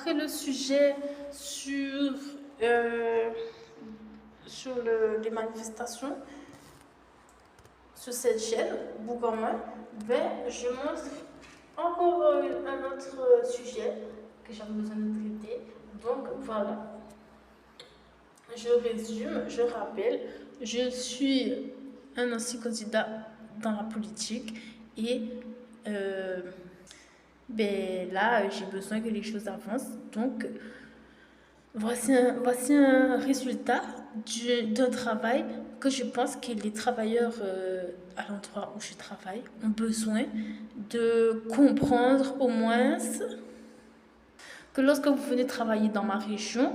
Après le sujet euh, les manifestations sur cette chaîne, Bougourma, je montre encore un autre sujet que j'avais besoin de traiter. Donc voilà, je résume, je rappelle, je suis un ancien candidat dans la politique et là, j'ai besoin que les choses avancent. Donc, voici un résultat d'un travail que je pense que les travailleurs à l'endroit où je travaille ont besoin de comprendre au moins que lorsque vous venez travailler dans ma région,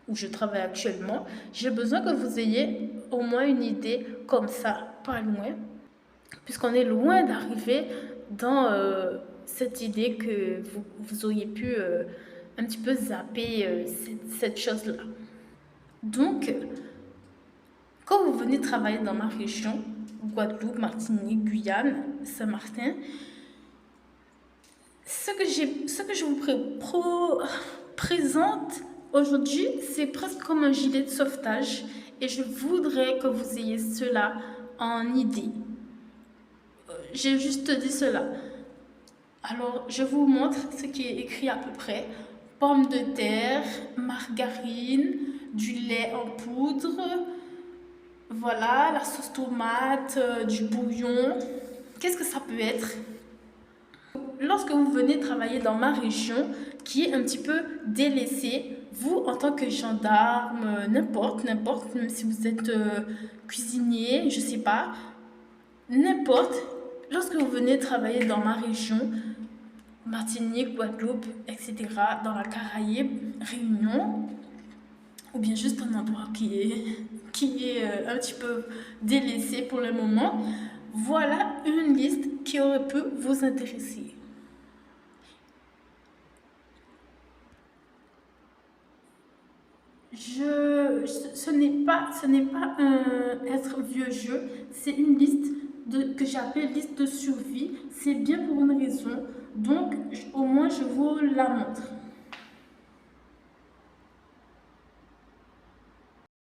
où je travaille actuellement, j'ai besoin que vous ayez au moins une idée comme ça, pas loin, puisqu'on est loin d'arriver dans cette idée que vous auriez pu un petit peu zapper cette chose-là. Donc, quand vous venez travailler dans ma région, Guadeloupe, Martinique, Guyane, Saint-Martin, ce que je vous présente aujourd'hui, c'est presque comme un gilet de sauvetage et je voudrais que vous ayez cela en idée. J'ai juste dit cela. Alors, je vous montre ce qui est écrit à peu près. Pommes de terre, margarine, du lait en poudre, voilà, la sauce tomate, du bouillon. Qu'est-ce que ça peut être? Lorsque vous venez travailler dans ma région, qui est un petit peu délaissée, vous, en tant que gendarme, n'importe, même si vous êtes cuisinier, je sais pas, n'importe, lorsque vous venez travailler dans ma région, Martinique, Guadeloupe, etc., dans la Caraïbe, Réunion, ou bien juste un endroit qui est un petit peu délaissé pour le moment, voilà une liste qui aurait pu vous intéresser. Ce n'est pas être vieux jeu, c'est une liste que j'appelle liste de survie. C'est bien pour une raison, donc au moins je vous la montre.